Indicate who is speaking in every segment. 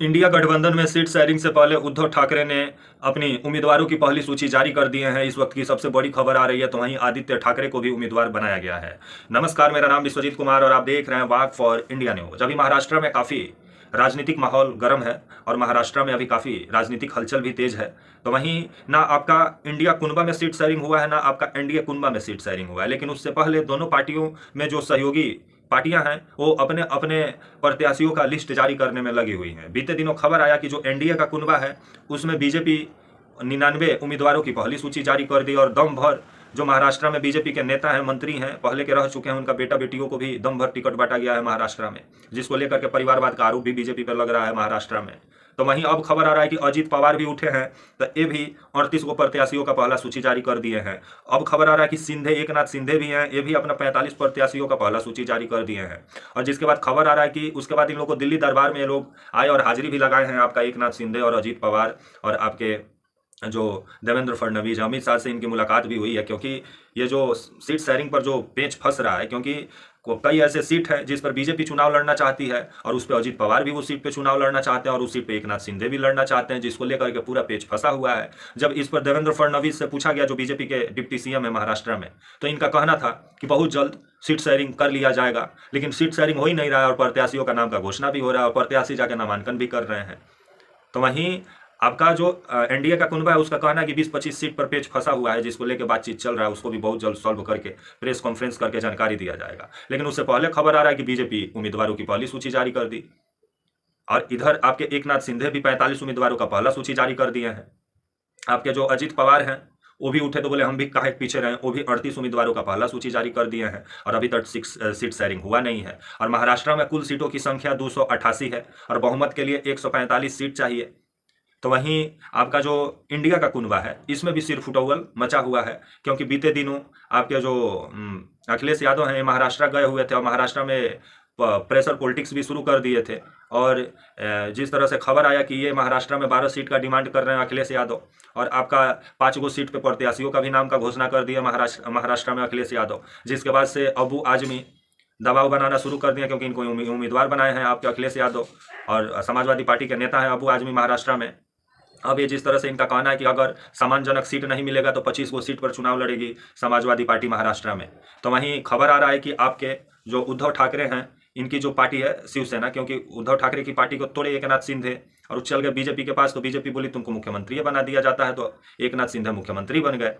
Speaker 1: India गठबंधन में seat sharing से पहले उद्धव ठाकरे ने अपनी उम्मीदवारों की पहली सूची जारी कर दिए हैं। इस वक्त की सबसे बड़ी खबर आ रही है, तो वहीं आदित्य ठाकरे को भी उम्मीदवार बनाया गया है। नमस्कार, मेरा नाम विश्वजीत कुमार और आप देख रहे हैं वाक फॉर इंडिया न्यूज। अभी महाराष्ट्र में काफ़ी राजनीतिक माहौल गर्म है और महाराष्ट्र में अभी काफ़ी राजनीतिक हलचल भी तेज है। तो वहीं ना आपका इंडिया कुनबा में सीट शेयरिंग हुआ है, ना आपका एनडीए कुनबा में सीट शेयरिंग हुआ है, लेकिन उससे पहले दोनों पार्टियों में जो सहयोगी पार्टियां हैं वो अपने अपने प्रत्याशियों का लिस्ट जारी करने में लगी हुई हैं। बीते दिनों खबर आया कि जो एनडीए का कुनबा है उसमें बीजेपी 99 उम्मीदवारों की पहली सूची जारी कर दी और दम भर जो महाराष्ट्र में बीजेपी के नेता हैं, मंत्री हैं, पहले के रह चुके हैं, उनका बेटा बेटियों को भी दम भर टिकट बांटा गया है महाराष्ट्र में, जिसको लेकर के परिवारवाद का आरोप भी बीजेपी पर लग रहा है महाराष्ट्र में। तो वहीं अब खबर आ रहा है कि अजीत पवार भी उठे हैं, तो ये भी 38 को प्रत्याशियों का पहला सूची जारी कर दिए हैं। अब खबर आ रहा है कि सिंधे, एकनाथ सिंधे भी हैं, ये भी अपना 45 प्रत्याशियों का पहला सूची जारी कर दिए हैं। और जिसके बाद खबर आ रहा है कि उसके बाद इन लोगों को दिल्ली दरबार में ये लोग आए और हाजिरी भी लगाए हैं, आपका एकनाथ सिंधे और अजीत पवार और आपके जो देवेंद्र फडणवीस, अमित शाह से इनकी मुलाकात भी हुई है। क्योंकि ये जो सीट शेयरिंग पर जो पेच फंस रहा है, क्योंकि कई ऐसे सीट हैं जिस पर बीजेपी चुनाव लड़ना चाहती है और उस पर अजीत पवार भी उस सीट पे चुनाव लड़ना चाहते हैं और उस सीट पे एकनाथ शिंदे भी लड़ना चाहते हैं, जिसको लेकर के पूरा पेच फंसा हुआ है। जब इस पर देवेंद्र फडणवीस से पूछा गया, जो बीजेपी के डिप्टी सीएम है महाराष्ट्र में, तो इनका कहना था कि बहुत जल्द सीट शेयरिंग कर लिया जाएगा, लेकिन सीट शेयरिंग हो ही नहीं रहा है और प्रत्याशियों का नाम का घोषणा भी हो रहा है और प्रत्याशी जाकर नामांकन भी कर रहे हैं। तो वहीं आपका जो एनडीए का कुनबा है उसका कहना है कि 20-25 सीट पर पेच फंसा हुआ है, जिसको लेकर बातचीत चल रहा है, उसको भी बहुत जल्द सॉल्व करके प्रेस कॉन्फ्रेंस करके जानकारी दिया जाएगा। लेकिन उससे पहले खबर आ रहा है कि बीजेपी उम्मीदवारों की पहली सूची जारी कर दी और इधर आपके एकनाथ सिंधे भी 45 उम्मीदवारों का पहला सूची जारी कर दिए हैं। आपके जो अजीत पवार हैं वो भी उठे तो बोले हम भी काहे पीछे रहे, वो भी 38 उम्मीदवारों का पहला सूची जारी कर दिए हैं और अभी तक 6 सीट शेयरिंग हुआ नहीं है। और महाराष्ट्र में कुल सीटों की संख्या 288 है और बहुमत के लिए 145 सीट चाहिए। तो वहीं आपका जो इंडिया का कुनबा है इसमें भी सिर फुटौल मचा हुआ है, क्योंकि बीते दिनों आपके जो अखिलेश यादव हैं महाराष्ट्र गए हुए थे और महाराष्ट्र में प्रेशर पॉलिटिक्स भी शुरू कर दिए थे। और जिस तरह से खबर आया कि ये महाराष्ट्र में 12 सीट का डिमांड कर रहे हैं अखिलेश यादव और आपका 5 गो सीट पे प्रत्याशियों का भी नाम का घोषणा कर दिया महाराष्ट्र में अखिलेश यादव, जिसके बाद से अबू आजमी दबाव बनाना शुरू कर दिया, क्योंकि इनको उम्मीदवार बनाए हैं आपके अखिलेश यादव और समाजवादी पार्टी के नेता हैं अबू आजमी महाराष्ट्र में। अब ये जिस तरह से इनका कहना है कि अगर सम्मानजनक सीट नहीं मिलेगा तो 25 गो सीट पर चुनाव लड़ेगी समाजवादी पार्टी महाराष्ट्र में। तो वहीं खबर आ रहा है कि आपके जो उद्धव ठाकरे हैं इनकी जो पार्टी है शिवसेना, क्योंकि उद्धव ठाकरे की पार्टी को तोड़े एकनाथ शिंदे और चल गए बीजेपी के पास, तो बीजेपी बोली तुमको मुख्यमंत्री बना दिया जाता है, तो एकनाथ शिंदे मुख्यमंत्री बन गए।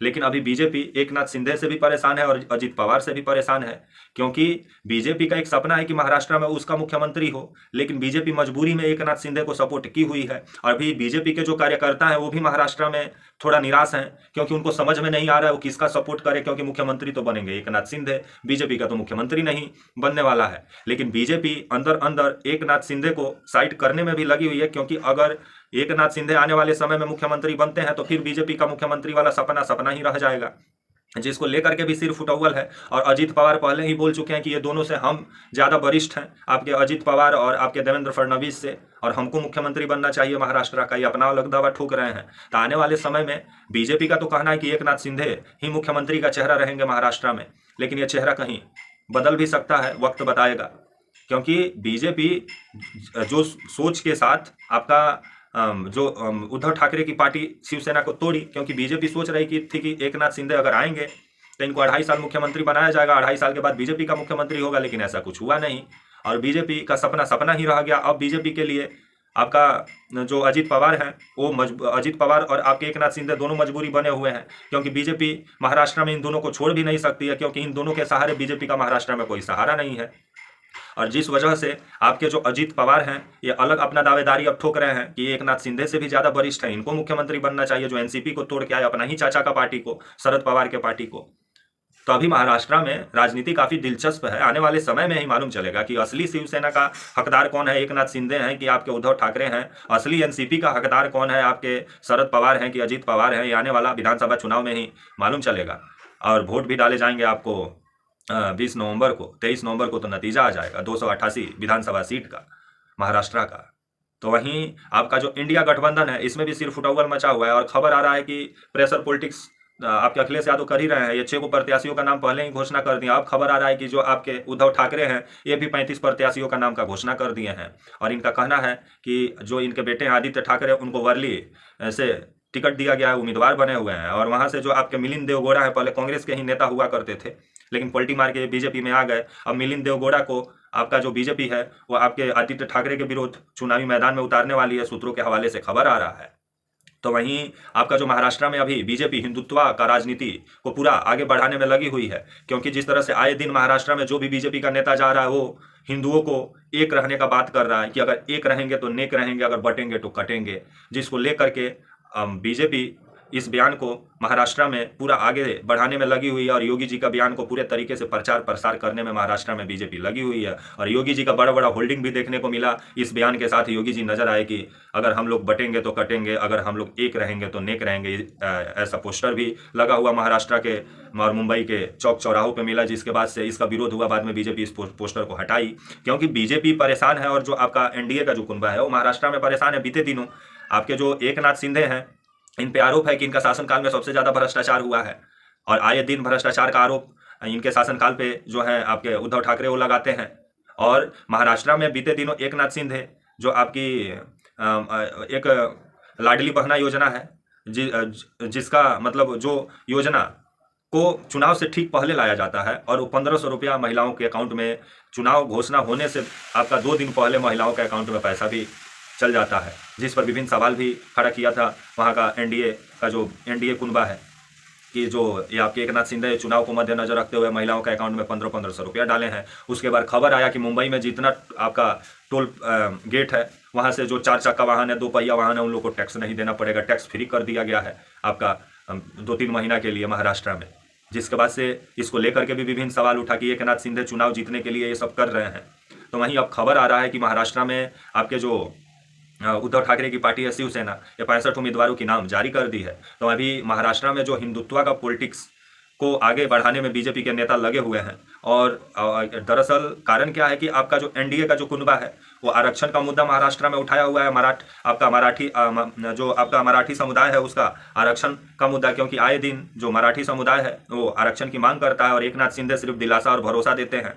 Speaker 1: लेकिन अभी बीजेपी एकनाथ शिंदे से भी परेशान है और अजीत पवार से भी परेशान है, क्योंकि बीजेपी का एक सपना है कि महाराष्ट्र में उसका मुख्यमंत्री हो, लेकिन बीजेपी मजबूरी में एकनाथ शिंदे को सपोर्ट की हुई है। और अभी बीजेपी के जो कार्यकर्ता हैं वो भी महाराष्ट्र में थोड़ा निराश हैं, क्योंकि उनको समझ में नहीं आ रहा है वो किसका सपोर्ट करे, क्योंकि मुख्यमंत्री तो बनेंगे एकनाथ शिंदे, बीजेपी का तो मुख्यमंत्री नहीं बनने वाला है। लेकिन बीजेपी अंदर अंदर एकनाथ शिंदे को साइड करने में भी लगी हुई है, क्योंकि अगर एकनाथ शिंदे आने वाले समय में मुख्यमंत्री बनते हैं तो फिर बीजेपी का मुख्यमंत्री वाला सपना सपना ही रह जाएगा, जिसको लेकर के भी सिर फुटौल है। और अजीत पवार पहले ही बोल चुके हैं कि ये दोनों से हम ज़्यादा वरिष्ठ हैं, आपके अजीत पवार और आपके देवेंद्र फडणवीस से, और हमको मुख्यमंत्री बनना चाहिए महाराष्ट्र का, ये अपना अलग दावा ठोक रहे हैं। तो आने वाले समय में बीजेपी का तो कहना है कि एकनाथ शिंदे ही मुख्यमंत्री का चेहरा रहेंगे महाराष्ट्र में, लेकिन ये चेहरा कहीं बदल भी सकता है, वक्त बताएगा। क्योंकि बीजेपी जो सोच के साथ आपका जो उद्धव ठाकरे की पार्टी शिवसेना को तोड़ी, क्योंकि बीजेपी सोच रही थी कि एकनाथ शिंदे अगर आएंगे तो इनको 2.5 साल मुख्यमंत्री बनाया जाएगा, 2.5 साल के बाद बीजेपी का मुख्यमंत्री होगा, लेकिन ऐसा कुछ हुआ नहीं और बीजेपी का सपना सपना ही रह गया। अब बीजेपी के लिए आपका जो अजीत पवार हैं वो अजीत पवार और आपके एकनाथ शिंदे दोनों मजबूरी बने हुए हैं, क्योंकि बीजेपी महाराष्ट्र में इन दोनों को छोड़ भी नहीं सकती है, क्योंकि इन दोनों के सहारे बीजेपी का महाराष्ट्र में कोई सहारा नहीं है। और जिस वजह से आपके जो अजीत पवार हैं ये अलग अपना दावेदारी अब ठोक रहे हैं कि ये एकनाथ शिंदे से भी ज़्यादा वरिष्ठ है, इनको मुख्यमंत्री बनना चाहिए, जो एनसीपी को तोड़ के आए अपना ही चाचा का पार्टी को, शरद पवार के पार्टी को। तो अभी महाराष्ट्र में राजनीति काफ़ी दिलचस्प है, आने वाले समय में ही मालूम चलेगा कि असली शिवसेना का हकदार कौन है, एकनाथ शिंदे हैं कि आपके उद्धव ठाकरे हैं, असली एनसीपी का हकदार कौन है, आपके शरद पवार हैं कि अजीत पवार हैं। ये आने वाला विधानसभा चुनाव में ही मालूम चलेगा और वोट भी डाले जाएंगे आपको 20 नवंबर को, 23 नवंबर को तो नतीजा आ जाएगा 288 विधानसभा सीट का महाराष्ट्र का। तो वहीं आपका जो इंडिया गठबंधन है इसमें भी सिर फुटौल मचा हुआ है और खबर आ रहा है कि प्रेशर पॉलिटिक्स आपके अखिलेश यादव कर ही रहे हैं। ये 6 प्रत्याशियों का नाम पहले ही घोषणा कर दिया। अब खबर आ रहा है कि जो आपके उद्धव ठाकरे हैं ये भी 35 प्रत्याशियों का नाम का घोषणा कर दिए हैं। और इनका कहना है कि जो इनके बेटे हैं आदित्य ठाकरे, उनको वर्ली से टिकट दिया गया है, उम्मीदवार बने हुए हैं। और वहाँ से जो आपके मिलिंद देवगौड़ा है, पहले कांग्रेस के ही नेता हुआ करते थे, लेकिन पलटी मार के बीजेपी में आ गए। अब मिलिंद देवगौड़ा को आपका जो बीजेपी है वो आपके आदित्य ठाकरे के विरुद्ध चुनावी मैदान में उतारने वाली है, सूत्रों के हवाले से खबर आ रहा है। तो वहीं आपका जो महाराष्ट्र में अभी बीजेपी हिंदुत्व का राजनीति को पूरा आगे बढ़ाने में लगी हुई है, क्योंकि जिस तरह से आए दिन महाराष्ट्र में जो भी बीजेपी का नेता जा रहा है वो हिंदुओं को एक रहने का बात कर रहा है कि अगर एक रहेंगे तो नेक रहेंगे, अगर बटेंगे तो कटेंगे, जिसको लेकर के बीजेपी इस बयान को महाराष्ट्र में पूरा आगे बढ़ाने में लगी हुई है। और योगी जी का बयान को पूरे तरीके से प्रचार प्रसार करने में महाराष्ट्र में बीजेपी लगी हुई है। और योगी जी का बड़ा बड़ा होल्डिंग भी देखने को मिला। इस बयान के साथ योगी जी नजर आए कि अगर हम लोग बटेंगे तो कटेंगे, अगर हम लोग एक रहेंगे तो नेक रहेंगे। ऐसा पोस्टर भी लगा हुआ महाराष्ट्र के और मुंबई के चौक चौराहों पर मिला, जिसके बाद से इसका विरोध हुआ। बाद में बीजेपी इस पोस्टर को हटाई, क्योंकि बीजेपी परेशान है। और जो आपका एनडीए का जो कुनबा है वो महाराष्ट्र में परेशान है। बीते दिनों आपके जो एकनाथ शिंदे हैं, इन पे आरोप है कि इनका शासनकाल में सबसे ज्यादा भ्रष्टाचार हुआ है। और आए दिन भ्रष्टाचार का आरोप इनके शासनकाल पे जो है आपके उद्धव ठाकरे वो लगाते हैं। और महाराष्ट्र में बीते दिनों एकनाथ शिंदे जो आपकी एक लाडली बहना योजना है, जिसका मतलब जो योजना को चुनाव से ठीक पहले लाया जाता है और वो 1500 रुपया महिलाओं के अकाउंट में चुनाव घोषणा होने से आपका 2 दिन पहले महिलाओं के अकाउंट में पैसा भी चल जाता है, जिस पर विभिन्न सवाल भी खड़ा किया था वहाँ का एनडीए का जो एनडीए कुनबा है कि जो ये आपके एकनाथ शिंदे चुनाव को मद्देनजर रखते हुए महिलाओं के अकाउंट में 1500 रुपया डाले हैं। उसके बाद खबर आया कि मुंबई में जितना आपका टोल गेट है वहाँ से जो 4 चक्का वाहन है, 2 पहिया वाहन है, उन लोगों को टैक्स नहीं देना पड़ेगा। टैक्स फ्री कर दिया गया है आपका 2-3 महीना के लिए महाराष्ट्र में, जिसके बाद से इसको लेकर के भी विभिन्न सवाल उठा कि एकनाथ शिंदे चुनाव जीतने के लिए ये सब कर रहे हैं। तो वहीं अब खबर आ रहा है कि महाराष्ट्र में आपके जो उद्धव ठाकरे की पार्टी है शिवसेना, ये 65 उम्मीदवारों की नाम जारी कर दी है। तो अभी महाराष्ट्र में जो हिंदुत्व का पॉलिटिक्स को आगे बढ़ाने में बीजेपी के नेता लगे हुए हैं। और दरअसल कारण क्या है कि आपका जो एनडीए का जो कुनबा है वो आरक्षण का मुद्दा महाराष्ट्र में उठाया हुआ है। जो आपका मराठी समुदाय है उसका आरक्षण का मुद्दा, क्योंकि आए दिन जो मराठी समुदाय है वो आरक्षण की मांग करता है और एकनाथ शिंदे सिर्फ दिलासा और भरोसा देते हैं।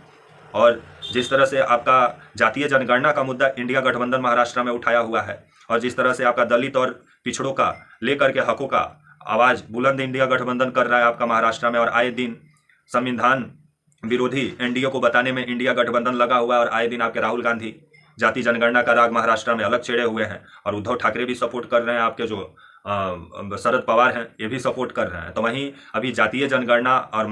Speaker 1: और जिस तरह से आपका जातीय जनगणना का मुद्दा इंडिया गठबंधन महाराष्ट्र में उठाया हुआ है, और जिस तरह से आपका दलित और पिछड़ों का लेकर के हकों का आवाज़ बुलंद इंडिया गठबंधन कर रहा है आपका महाराष्ट्र में। और आए दिन संविधान विरोधी एनडीए को बताने में इंडिया गठबंधन लगा हुआ है। और आए दिन आपके राहुल गांधी जाति जनगणना का राग महाराष्ट्र में अलग छेड़े हुए हैं, और उद्धव ठाकरे भी सपोर्ट कर रहे हैं, आपके जो शरद पवार हैं ये भी सपोर्ट कर रहे हैं। तो वहीं अभी जातीय जनगणना और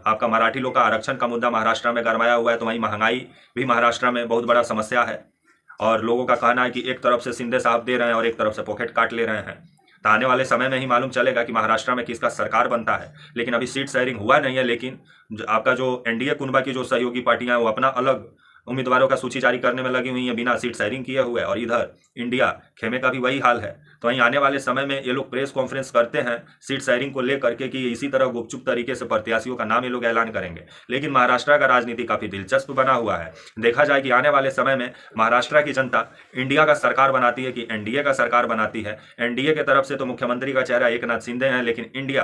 Speaker 1: आपका मराठी लोग का आरक्षण का मुद्दा महाराष्ट्र में गरमाया हुआ है। तो वहीं महंगाई भी महाराष्ट्र में बहुत बड़ा समस्या है, और लोगों का कहना है कि एक तरफ से शिंदे साहब दे रहे हैं और एक तरफ से पॉकेट काट ले रहे हैं। तो आने वाले समय में ही मालूम चलेगा कि महाराष्ट्र में किसका सरकार बनता है। लेकिन अभी सीट शेयरिंग हुआ नहीं है, लेकिन आपका जो एनडीए कुनबा की जो सहयोगी पार्टियां हैं वो अपना अलग उम्मीदवारों का सूची जारी करने में लगी हुई है बिना सीट शेयरिंग किए हुए। और इधर इंडिया खेमे का भी वही हाल है। तो वहीं आने वाले समय में ये लोग प्रेस कॉन्फ्रेंस करते हैं सीट शेयरिंग को लेकर के कि इसी तरह गुपचुप तरीके से प्रत्याशियों का नाम ये लोग ऐलान करेंगे। लेकिन महाराष्ट्र का राजनीति काफी दिलचस्प बना हुआ है। देखा जाए कि आने वाले समय में महाराष्ट्र की जनता इंडिया का सरकार बनाती है कि एनडीए का सरकार बनाती है। एनडीए की तरफ से तो मुख्यमंत्री का चेहरा एकनाथ शिंदे हैं, लेकिन इंडिया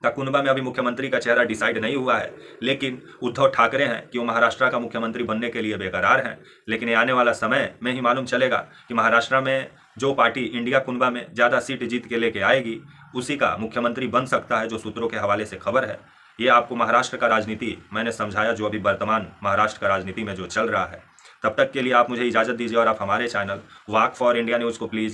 Speaker 1: का कुनबा में अभी मुख्यमंत्री का चेहरा डिसाइड नहीं हुआ है। लेकिन उद्धव ठाकरे हैं कि वो महाराष्ट्र का मुख्यमंत्री बनने के लिए बेकरार हैं। लेकिन ये आने वाला समय में ही मालूम चलेगा कि महाराष्ट्र में जो पार्टी इंडिया कुनबा में ज़्यादा सीट जीत के लेके आएगी उसी का मुख्यमंत्री बन सकता है, जो सूत्रों के हवाले से खबर है। ये आपको महाराष्ट्र का राजनीति मैंने समझाया, जो अभी वर्तमान महाराष्ट्र का राजनीति में जो चल रहा है। तब तक के लिए आप मुझे इजाज़त दीजिए और आप हमारे channel walk for India news को प्लीज़